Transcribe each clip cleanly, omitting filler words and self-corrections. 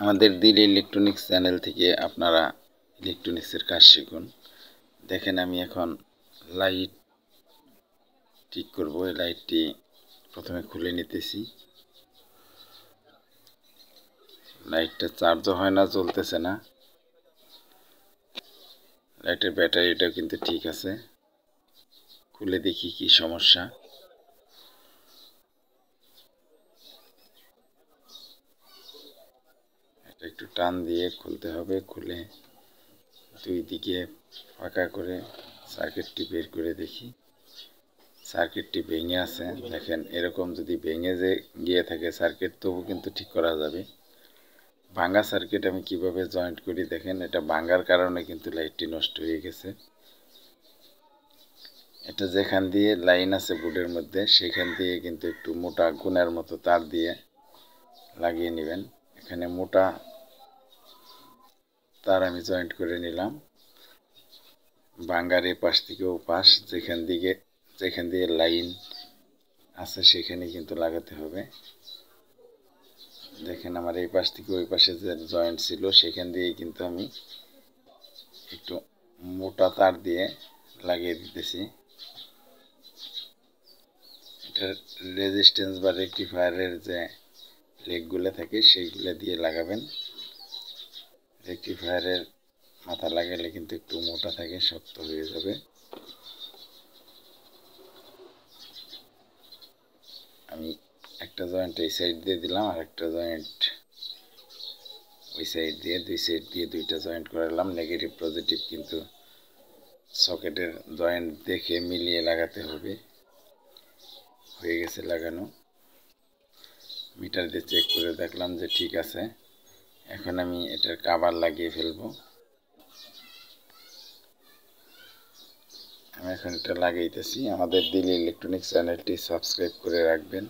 আমাদের দিল electronics channel থেকে আপনারা ইলেকট্রনিক্সের কাজ শিখুন। দেখেন আমি এখন লাইট ঠিক করব। এই লাইটটি প্রথমে খুলে নিতেছি। লাইটটা চার্জও হয় না, জ্বলতেছে না। লাইটের ব্যাটারিটাও কিন্তু ঠিক আছে। খুলে দেখি কি সমস্যা। এটা একটু টান দিয়ে খুলতে হবে। খুলে দুই দিকে ফাঁকা করে সার্কিটটি বের করে দেখি। সার্কিটটি ভেঙে আছে। দেখেন এরকম যদি ভেঙে যে গিয়ে থাকে সার্কিট, তবু কিন্তু ঠিক করা যাবে। ভাঙা সার্কিট আমি কিভাবে জয়েন্ট করি দেখেন। এটা ভাঙার কারণে কিন্তু লাইটটি নষ্ট হয়ে গেছে। এটা যেখান দিয়ে লাইন আছে বোর্ডের মধ্যে, সেখান দিয়ে কিন্তু একটু মোটা গুনার মতো তার দিয়ে লাগিয়ে নেবেন। এখানে মোটা তার আমি জয়েন্ট করে নিলাম। ভাঙার এই পাশ থেকে ও পাশ যেখান দিয়ে লাইন আছে সেখানে কিন্তু লাগাতে হবে। দেখেন আমার এই পাশ থেকে ওই পাশে যে জয়েন্ট ছিল সেখান দিয়ে কিন্তু আমি একটু মোটা তার দিয়ে লাগিয়ে দিতেছি। এটা রেজিস্ট্যান্স বা রেকটিফায়ারের যে লেগগুলো থাকে সেইগুলো দিয়ে লাগাবেন। রেকটিফায়ারের মাথা লাগালে কিন্তু একটু মোটা থাকে, শক্ত হয়ে যাবে। আমি একটা জয়েন্ট এই সাইড দিয়ে দিলাম, আর একটা জয়েন্ট ওই সাইড দিয়ে, দুই সাইড দিয়ে দুইটা জয়েন্ট করালাম। নেগেটিভ পজিটিভ কিন্তু সকেটের জয়েন্ট দেখে মিলিয়ে লাগাতে হবে। হয়ে গেছে লাগানো। মিটার দিয়ে চেক করে দেখলাম যে ঠিক আছে। এখন আমি এটার কভার লাগিয়ে ফেলবো। আমি এখন এটা লাগাইতেছি। আমাদের দিল ইলেকট্রনিক্স চ্যানেলটি সাবস্ক্রাইব করে রাখবেন,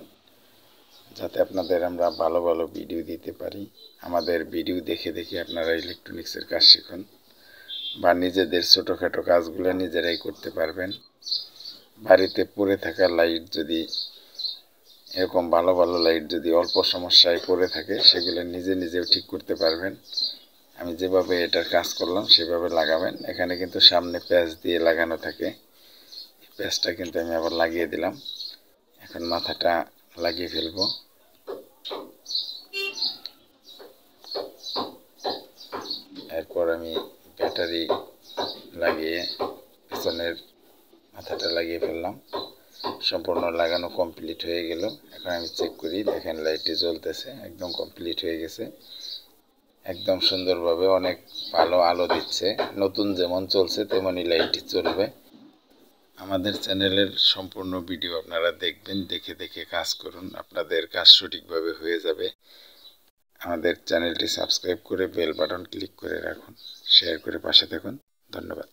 যাতে আপনাদের আমরা ভালো ভালো ভিডিও দিতে পারি। আমাদের ভিডিও দেখে দেখে আপনারা ইলেকট্রনিক্সের কাজ শিখুন, বা নিজেদের ছোটোখাটো কাজগুলো নিজেরাই করতে পারবেন। বাড়িতে পড়ে থাকা লাইট যদি এরকম ভালো ভালো লাইট যদি অল্প সমস্যায় পড়ে থাকে, সেগুলো নিজেও ঠিক করতে পারবেন। আমি যেভাবে এটার কাজ করলাম সেভাবে লাগাবেন। এখানে কিন্তু সামনে প্যাচ দিয়ে লাগানো থাকে। প্যাচটা কিন্তু আমি আবার লাগিয়ে দিলাম। এখন মাথাটা লাগিয়ে ফেলবো। এরপর আমি ব্যাটারি লাগিয়ে পিছনের মাথাটা লাগিয়ে ফেললাম। সম্পূর্ণ লাগানো কমপ্লিট হয়ে গেল। এখন আমি চেক করি। দেখেন লাইটটি জ্বলতেছে, একদম কমপ্লিট হয়ে গেছে। একদম সুন্দরভাবে অনেক ভালো আলো দিচ্ছে। নতুন যেমন চলছে তেমনই লাইটটি চলবে। আমাদের চ্যানেলের সম্পূর্ণ ভিডিও আপনারা দেখবেন, দেখে দেখে কাজ করুন। আপনাদের কাজ সঠিকভাবে হয়ে যাবে। আমাদের চ্যানেলটি সাবস্ক্রাইব করে বেল বাটন ক্লিক করে রাখুন। শেয়ার করে পাশে থাকুন। ধন্যবাদ।